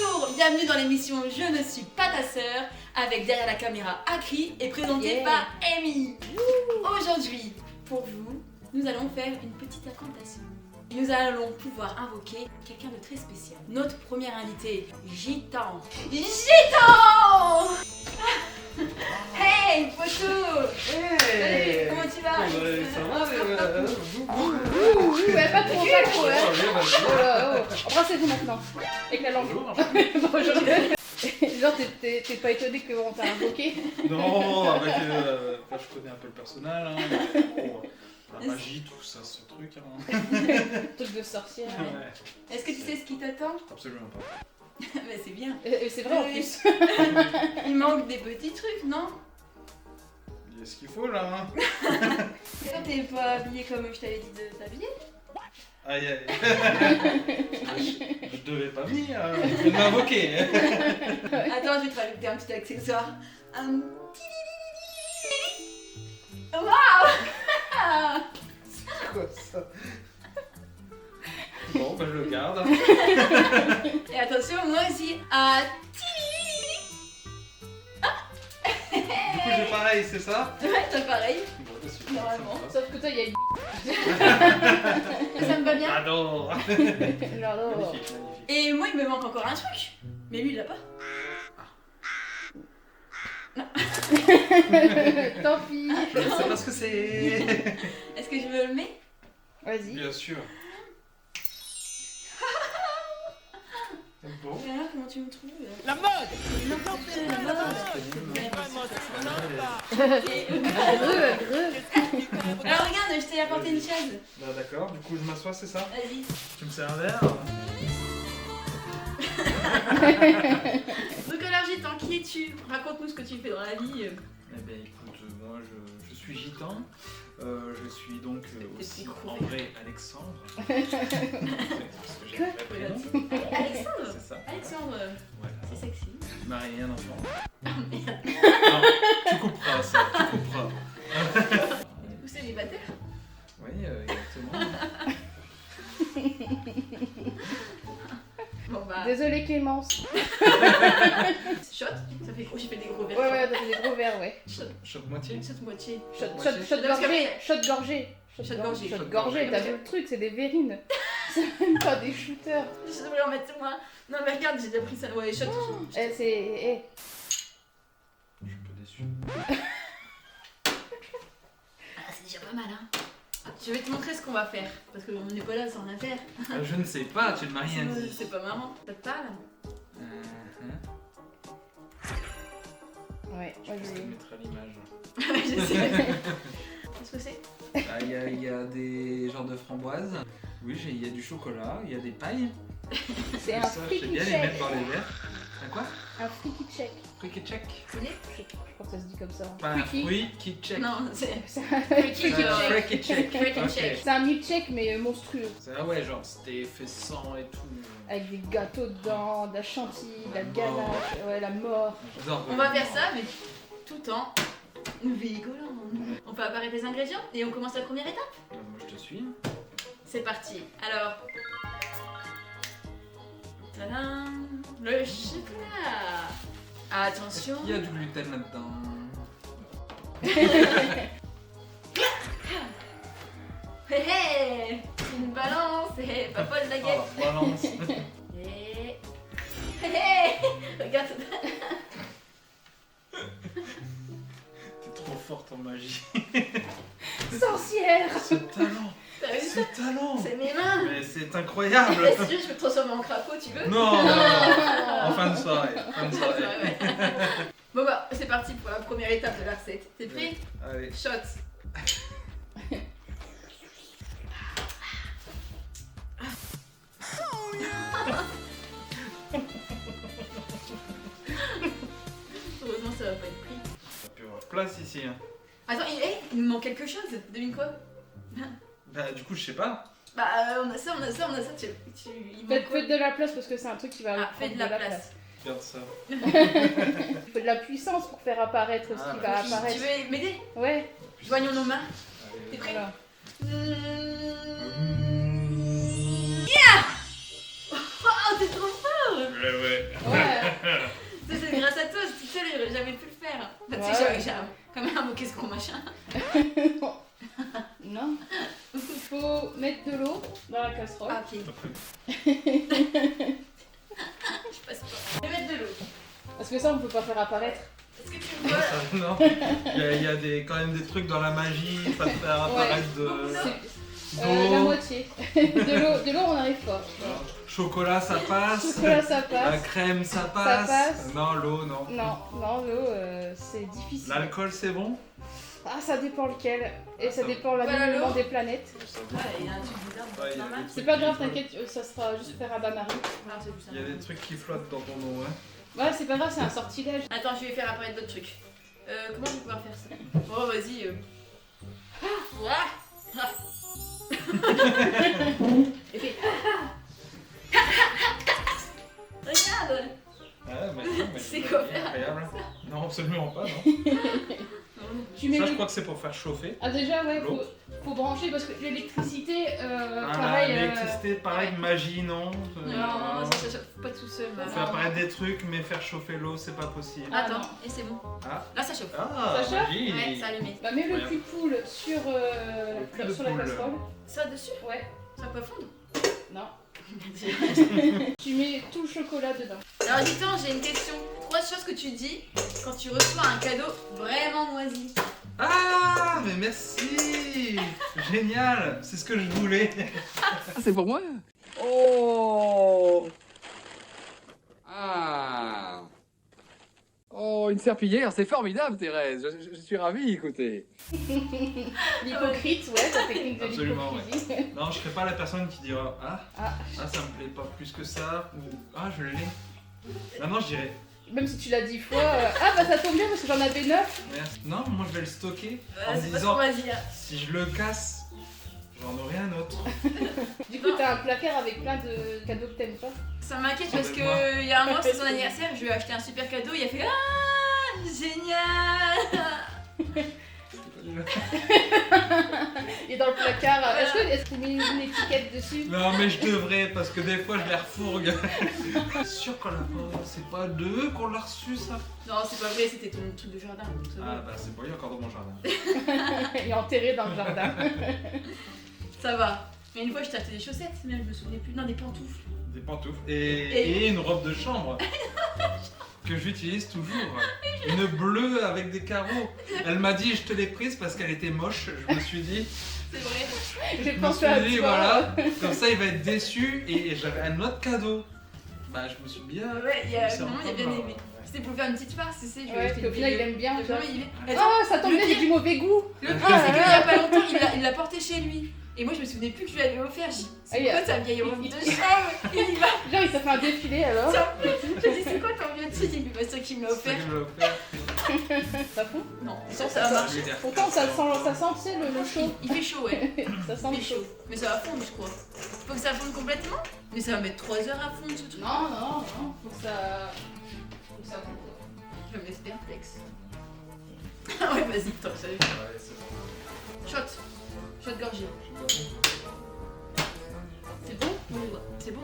Bonjour, bienvenue dans l'émission Je ne suis pas ta sœur, avec derrière la caméra Akri et présentée par Amy. Aujourd'hui, pour vous, nous allons faire une petite incantation. Nous allons pouvoir invoquer quelqu'un de très spécial. Notre premier invité, Gitan. Gitan! Hey, poteau! Hey! Comment tu vas? Ça va, Ouais, pas trop, hein. Embrassez-vous maintenant. Avec la langue. Bonjour. Genre, t'es pas étonné qu'on t'a invoqué? Non, avec. Enfin, je connais un peu le personnel, hein. Bon, la magie, tout ça, ce truc. Hein. Truc de sorcière. Ouais. Est-ce que tu sais ce qui t'attend? Absolument pas. Mais c'est bien. C'est vrai en plus. Il manque des petits trucs, non? Il y a ce qu'il faut là. Hein. Toi, t'es pas habillé comme je t'avais dit de t'habiller? Aïe aïe. Je devais pas venir. Je vais m'invoquer. Attends, je vais te rajouter un petit accessoire. Un Waouh! C'est quoi ça? Bon, bah je le garde. Et attention, moi aussi. Un Du coup, j'ai pareil, c'est ça? Ouais, t'as pareil. Bon, bah, super, Normalement. ça me va. Sauf que toi, il y a une. Ça me va bien. J'adore. J'adore. Magnifique, magnifique. Et moi, il me manque encore un truc. Mais lui, il l'a pas. Tant pis. Je ne sais pas ce que c'est. Est-ce que je me le mets? Vas-y. Bien sûr. Bon. Et alors, comment tu me trouves? La mode! N'importe la mode. Heureux. Alors regarde, je t'ai apporté une chaise. Bah, d'accord, du coup je m'assois, c'est ça? Vas-y. Tu me sers un verre? Donc alors, Gitan, qui es-tu? Raconte-nous ce que tu fais dans la vie. Eh bien écoute, moi je suis gitan, je suis donc aussi en vrai Alexandre. Parce que j'ai un vrai prénom. Alexandre? C'est ça. Alexandre, Voilà. c'est sexy. Je marie un enfant. Ah merde. Non, tu couperas ça, tu couperas. Du coup, c'est célibataire? Oui, exactement. Bon bah. Désolée Clémence. Shot? Ça fait gros, j'ai fait des gros verres. Ouais, t'as fait des gros verres, ouais. Choc moitié. Shot moitié. Shot Parce gorgée. que- Shot gorgée. Shot gorgée. Shot gorgée, t'as vu le truc, c'est des verrines. C'est même pas des shooters. Je devrais en mettre moi. Non mais regarde, j'ai déjà pris ça. Ouais, shot. Eh, c'est. Je suis un peu déçu. Ah, c'est déjà pas mal, hein. Je vais te montrer ce qu'on va faire. Parce qu'on n'est pas là sans rien faire. Je ne sais pas, tu ne m'as rien dit. C'est pas marrant. Ça te parle? Ouais, Je moi pense je. que je mettrai l'image. Ouais, je sais. Qu'est-ce que c'est? Ah, il y a des genres de framboises. Oui, il y a du chocolat, il y a des pailles. C'est un Ça, je sais freaky bien les check. mettre dans les verres. Un quoi? Un freaky check. Freaky check. Vous voulez? Je crois que ça se dit comme ça. Pas un Freaky. freaky check. Non, c'est. C'est Freaky un- C'est un check. freaky check. Freaky Ok. check. c'est un milkshake mais monstrueux. Ah ouais, genre c'était fait sang et tout. Avec des gâteaux dedans, de la chantilly, de la La mort. ganache, ouais, la mort. J'adore On va faire ça, mais tout en rigolant. On peut apparaître les ingrédients et on commence la première étape. Moi je te suis. C'est parti. Alors. Tadam, le chocolat. Attention. Il y a du gluten là-dedans. Hé hé, une balance et pas Paul la Oh, guette. la balance. Hé hé, regarde. T'es trop forte en magie. Sorcière. Ce talent. T'as vu Ce ça? talent. C'est mes mains. Mais c'est incroyable. Si tu veux, je peux te transformer en crapaud, tu veux? Non, non, non. En fin de soirée. Fin de soirée. Ouais. Bon bah, c'est parti pour la première étape de la recette. T'es prêt? Allez. Shot. Heureusement, ça va pas être pris. Ça peut avoir place ici. Hein. Attends, il nous manque quelque chose. Devine quoi? Bah du coup je sais pas. Bah, on a ça, on a ça, on a ça. Il manque quoi? Faites de la place parce que c'est un truc qui va Ah, fais prendre de la place. Regarde ça. Il faut de la puissance pour faire apparaître ce Ah, qui va Tu apparaître. veux m'aider? Ouais, Joignons nos mains. Allez, T'es prêt? voilà. Oh, t'es trop fort! Ouais, ouais. Ouais. Ça, c'est grâce à toi, toute seule, j'aurais jamais pu le faire. Bah, tu Ouais. sais, j'ai quand même un mot qu'est-ce qu'on machin. Non. Il faut mettre de l'eau dans la casserole. Ah, ok. Je passe pas. Je vais mettre de l'eau. Parce que ça, on peut pas faire apparaître. Est-ce que tu me vois Non, il y a quand même des trucs dans la magie, ça te faire apparaître de La d'eau, moitié. De l'eau, on n'arrive pas. chocolat ça passe, Chocolat, ça la passe. crème ça passe. passe. Non, l'eau non. Non, l'eau, c'est difficile. L'alcool c'est bon? Ah, ça dépend lequel. Et ça Ça dépend Voilà l'alignement l'eau. des planètes. Ouais, il y a un truc bizarre. Ouais, il y a normal. des C'est pas grave, t'inquiète, ça sera juste faire à bain-marie. Ah, c'est bizarre. Il y a des trucs qui flottent dans ton eau, hein. Ouais, c'est pas grave, c'est un sortilège. Attends, je vais faire apparaître d'autres trucs. Comment je vais pouvoir faire ça? Oh, vas-y. Et fais. Regarde! C'est quoi faire incroyable. Non, absolument pas, non. Tu mets Ça, je le... crois que c'est pour faire chauffer. Ah, déjà, ouais, L'eau. faut brancher parce que l'électricité, Ah, pareil. l'électricité, pareil, magie, non. Non, ça chauffe pas tout seul. On fait apparaître des trucs, mais faire chauffer l'eau, c'est pas possible. Attends, non. et c'est bon. Ah. Là, ça chauffe. Ah, Ça chauffe magie. Ouais, ça allumé. Bah, mets le Incroyable. cul-poule sur, cul de sur la poule. casserole. Ça dessus? Ouais, Ça peut fondre? non. Tu mets tout le chocolat dedans. Alors, dis-toi, j'ai une question. 3 choses que tu dis quand tu reçois un cadeau vraiment moisi. Ah, mais merci. Génial, c'est ce que je voulais. C'est pour moi? Oh! Ah! Oh, une serpillière, c'est formidable, Thérèse. Je suis ravi, écoutez. L'hypocrite, ouais, ta technique de Absolument, l'hypocrisie. Non, je serais pas la personne qui dira Ah. ça me plaît pas plus que ça, ou ah, je l'ai. Non, je dirais Même si tu l'as 10 fois, ah bah ça tombe bien parce que j'en avais 9. merci. Non, moi je vais le stocker en me C'est pas ce disant qu'on va dire. si je le casse, j'en aurai un autre. Du coup, t'as un placard avec plein de cadeaux que t'aimes pas. Ça m'inquiète Sans parce mémoire. que il y a un mois, c'est son anniversaire, je lui ai acheté un super cadeau, il a fait ah, génial! Et dans le placard, est-ce que tu mets une étiquette dessus? Non, mais je devrais parce que des fois je les refourgue. Sûr qu'on l'a pas. C'est pas d'eux qu'on l'a reçu ça. Non, c'est pas vrai, c'était ton truc de jardin. Donc ça va. Ah bah c'est bon, il est encore dans mon jardin. Il est enterré dans le jardin. Ça va. Mais une fois, je t'ai acheté des chaussettes, même je me souvenais plus. Non, des pantoufles. Des pantoufles et une robe de chambre que j'utilise toujours. Une bleue avec des carreaux. Elle m'a dit je te l'ai prise parce qu'elle était moche. Je me suis dit, C'est vrai. J'ai je me pensé à suis dit toi. voilà, comme ça il va être déçu et j'avais un autre cadeau. Bah je me suis bien. Ouais, il y a C'est maman, il a bien encore, aimé. ouais. C'était pour faire une petite farce, tu sais. Je lui ai Ouais, acheté qu'au une final, il vieille- aime bien. Le tu vois. premier, il est- Attends, Ah, ça tombe le bien, j'ai pire- du mauvais goût. le pire, c'est qu'il y a pas longtemps, il l'a porté chez lui. Et moi, je me souvenais plus que je lui avais offert. Ah, C'est il a- quoi ta vieille robe de chambre? Il y va. Genre, il s'est fait un défilé alors. Je dis, c'est quoi ton vieux truc? Il me dit, bah, c'est toi qui me l'a C'est ça offert. que je vais offert. Ça fout. Non, ça va marcher. Pourtant, ça sent, tu sais, le chaud. Il fait chaud, ouais. Ça sent Il le fait chaud. chaud. Mais ça va fondre, je crois. Faut que ça fonde complètement? Mais ça va mettre 3 heures à fondre ce truc. Non. Faut que ça fonde. Je vais me laisser perplexe. Ah ouais, vas-y, toi, salut. Ouais, c'est bon. Shot. Shot gorgée. C'est bon? C'est bon.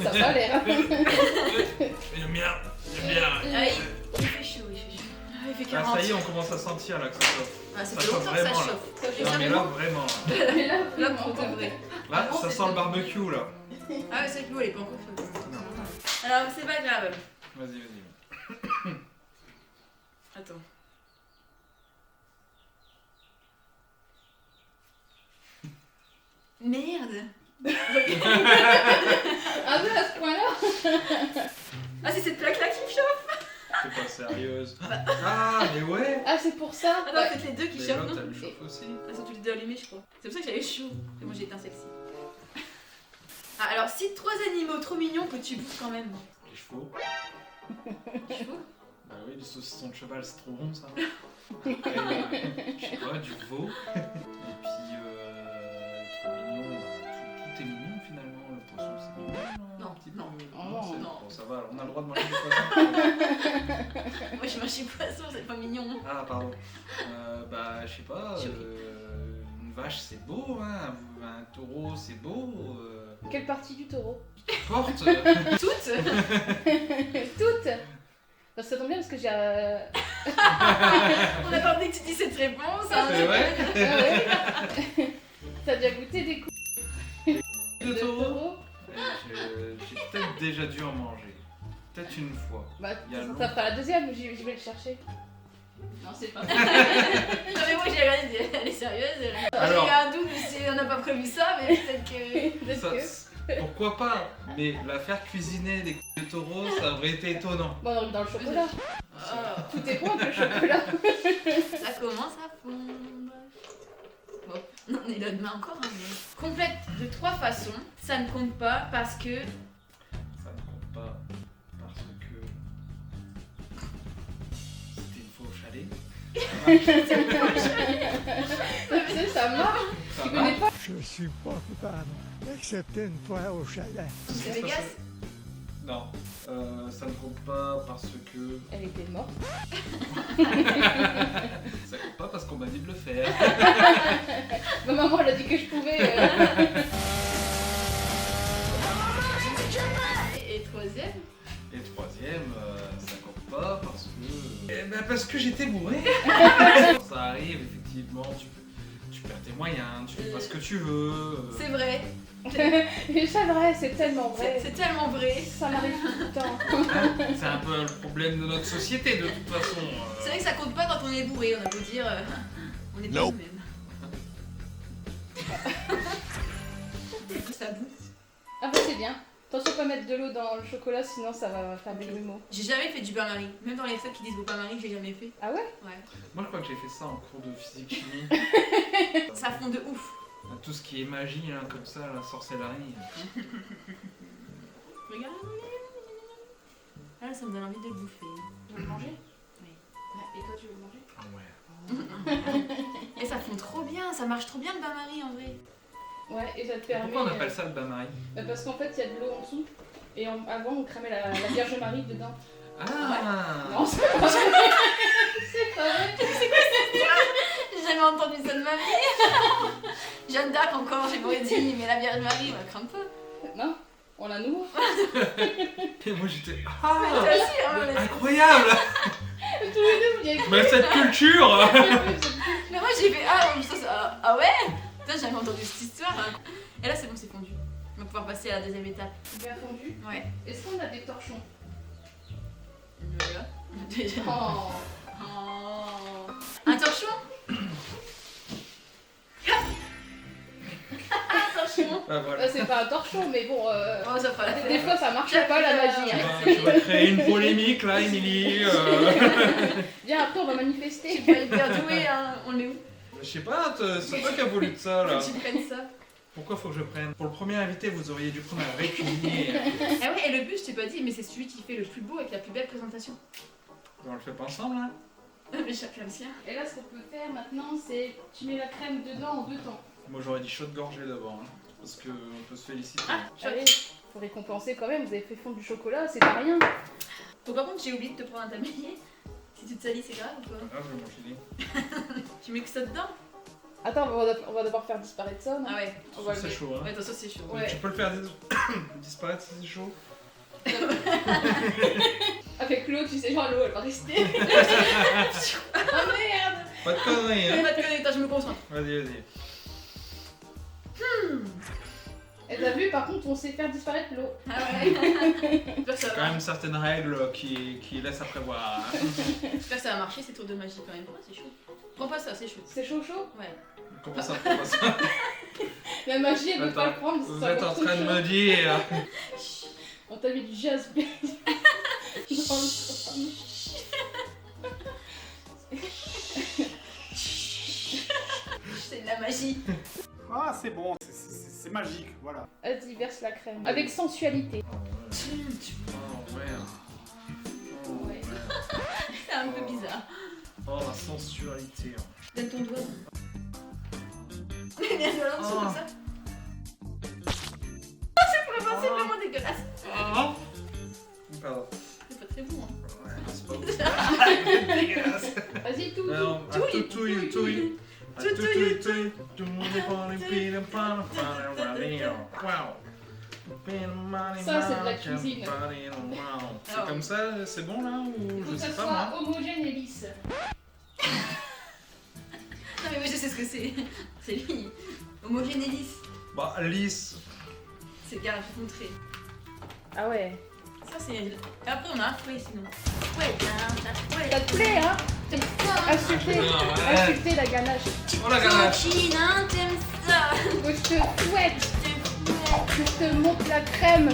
Ça va l'air. J'aime bien, j'aime bien. Ah, il fait chaud, il fait chaud. Ah, il fait Ah, 40. ça y est, on commence à sentir là que ça chauffe. Ah, ça ça fait chauffe longtemps que ça vraiment, là. chauffe. Ça Et Non, ça mais fait là, bon. vraiment. Mais là, Là, pour de vrai. Là, Avant, ça c'était sent le bon. barbecue là. Ah, ouais, c'est que l'eau, elle est pas encore chaude. Non. Alors, c'est pas grave. Vas-y. Attends. Merde. Ah ouais, à ce point-là. Ah, c'est cette plaque-là qui me chauffe. T'es pas sérieuse. Ah, mais ouais. Ah, c'est pour ça. Ah non, Ouais. peut-être les deux qui Mais chauffent, l'autre, non? elle chauffe aussi. Elles sont toutes les deux allumées, je crois. C'est pour ça que j'avais chaud. Et moi, j'ai été un sexy. Ah, alors, cite 3 animaux trop mignons que tu bouffes quand même. Les chevaux. Chevaux? Bah oui, du saucisson de cheval, c'est trop bon ça. Et, je sais pas, du veau. Et puis, trop mignon. Tout est mignon finalement. Le poisson, c'est mignon. Non, un petit non. peu. Oh, c'est- non. Bon, ça va, on a le droit de manger des poissons. Moi, je mange des poissons, c'est pas mignon. Ah, pardon. Bah, je sais pas. Une vache, c'est beau, hein. Un taureau, c'est beau. Quelle partie du taureau? Porte. Toutes? Bah, ça tombe bien parce que j'ai... On attendait que tu dises cette réponse. Hein. C'est vrai? Ah ouais. T'as déjà goûté des coups De taureau? taureau? J'ai peut-être déjà dû en manger. Peut-être une fois. Bah, Il y a ça fera la deuxième, j'y vais le chercher. Non, c'est pas vrai. Non mais moi j'ai regardé, elle est sérieuse. J'ai Alors- eu un doute si on n'a pas prévu ça, mais peut-être que... Peut-être Ça, que... pourquoi pas? Mais la faire cuisiner des coups de taureau, ça aurait été étonnant. Bon, on est dans le chocolat. Oh, Tout est bon avec le chocolat. ça commence à fondre. Bon, on est là demain encore. Hein, mais... Complète de 3 façons, ça ne compte pas parce que... Ça ne compte pas parce que c'était une fois au chalet. Tu sais, ça marche. Ça Tu va? connais pas? Je suis pas coupable, excepté une fois au chalet. C'est Vegas. Non, ça ne compte pas parce que... Elle était morte. Ça compte pas parce qu'on m'a dit de le faire. Ma maman, elle a dit que je pouvais. Et troisième. Et troisième, ça compte pas parce que... Eh ben parce que j'étais bourré. Quand ça arrive, effectivement, tu perds tes moyens, tu fais pas ce que tu veux. C'est vrai. C'est vrai, c'est tellement vrai. C'est tellement vrai. Ça m'arrive tout le temps. C'est un peu le problème de notre société de toute façon. C'est vrai que ça compte pas quand on est bourré, on a beau dire... on est pas Nope. nous-mêmes. Ça boue. Ah bah c'est bien. Attention pas mettre de l'eau dans le chocolat, sinon ça va faire des grumeaux. J'ai jamais fait du bain-marie. Même dans les recettes qui disent au bain-marie, j'ai jamais fait. Ah ouais? Ouais. Moi je crois que j'ai fait ça en cours de physique-chimie. Ça fond de ouf. Tout ce qui est magie, hein, comme ça, la sorcellerie. Regarde. Ah, ça me donne envie de le bouffer. Tu veux le manger? Oui. Et toi tu veux le manger? Ah ouais. Et ça fond trop bien, ça marche trop bien le bain-marie en vrai. Ouais, et ça te permet... Pourquoi on appelle ça le bain-marie? Bah parce qu'en fait il y a de l'eau en dessous. Et avant on cramait la Vierge Marie dedans. Ah Non, c'est pas vrai. C'est pas vrai. J'ai jamais entendu ça de ma vie. Jeanne d'Arc encore, j'ai pas dit, mais la Vierge Marie, bah crains peu. Non, on l'a nouveau. Et moi j'étais... Toi Ah aussi, hein, mais mais- incroyable. Tous les deux, vous y avez Mais cette culture. Mais moi j'ai fait ah ouais. Putain, j'ai jamais entendu cette histoire. Hein. Et là c'est bon, c'est fondu. On va pouvoir passer à la deuxième étape. bien fondu. Ouais. Est-ce qu'on a des torchons? Voilà. Déjà. Oh. Oh. Un torchon. Un torchon. Ah voilà. C'est pas un torchon, mais bon, Oh, ça fera des l'affaire. fois ça marche pas la magie. Hein. Tu vas créer une polémique là, Émilie. Viens, après on va Je manifester. suis pas hyper douée, hein. On est où? Je sais pas, c'est toi qui as voulu de ça là. Faut que tu prennes ça. Pourquoi faut que je prenne? Pour le premier invité, vous auriez dû prendre un récumier. Ah ouais, et le but, je t'ai pas dit, mais c'est celui qui fait le plus beau avec la plus belle présentation. On le fait pas ensemble là? Mais chacun le sien. Et là, ce qu'on peut faire maintenant, c'est tu mets la crème dedans en 2 temps. Moi j'aurais dit chaud de gorgée d'abord, hein, parce qu'on peut se féliciter. Ah, Allez, faut récompenser quand même, vous avez fait fondre du chocolat, c'est pas rien. Bon, par contre, j'ai oublié de te prendre un tablier. Si tu te salis, c'est grave ou quoi? Ah, je vais manger des. Tu mets que ça dedans? Attends, on va devoir faire disparaître ça, non? Ah ouais. On va le C'est mettre. chaud, hein. Ouais, attention, c'est chaud. Ouais. Tu peux le faire disparaître si c'est chaud? Avec l'eau, tu sais, genre l'eau, elle va rester. Oh merde! Pas de conneries, hein. Pas de conneries, attends, je me concentre. Vas-y, vas-y. Et t'as vu, par contre, on sait faire disparaître l'eau. Ah ouais. J'espère que ça Quand va. même certaines règles qui laissent à prévoir. Hein. J'espère que ça va marcher ces tours de magie quand même. Ouais, c'est chaud. Prends pas ça, c'est chaud. C'est chaud chaud? Ouais. Comment ça, comment ça? La magie, elle veut pas Attends, le prendre, Vous ça êtes va en trop train de chaud. me dire. On t'a mis du jazz. dans le- C'est de la magie. Ah, c'est bon, c'est magique, voilà. Vas-y, verse la crème. Avec sensualité. Oh merde. Oh Ouais. merde. C'est un peu bizarre. Oh la sensualité. Donne ton doigt. Mais bien, en dessous Oh. comme ça. C'est vraiment dégueulasse. Ah. Pardon. C'est pas très bon. Hein. Ouais, c'est pas dégueulasse. Vas-y, tout. Alors, à Touille, touille, touille. À touille, touille, touille. Tout le monde est bon, les pieds, les pains, les pains, les pains. Wow. Ça, c'est de la cuisine. C'est Ah comme ça, c'est bon là Il ou faut je que sais ça pas moi. soit homogène et lisse. Non mais moi je sais ce que c'est. C'est lui. Homogène et lisse. Bah lisse. C'est gars, je vais te montrer. Ah ouais. Ça c'est... Et après on a un fouet sinon. Ouais, ouais. Ça te plaît, hein? T'aimes ça hein? Insulter, Ouais. insulter la ganache. Oh la ganache. Coquine, hein, t'aimes ça. Faut que je te fouette, Ouais. que je te monte la crème.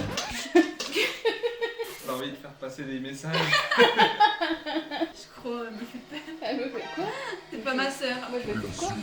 T'as envie de faire passer des messages. Je crois, mais fais pas... Elle me fait quoi? T'es pas ma sœur. Moi je vais faire quoi?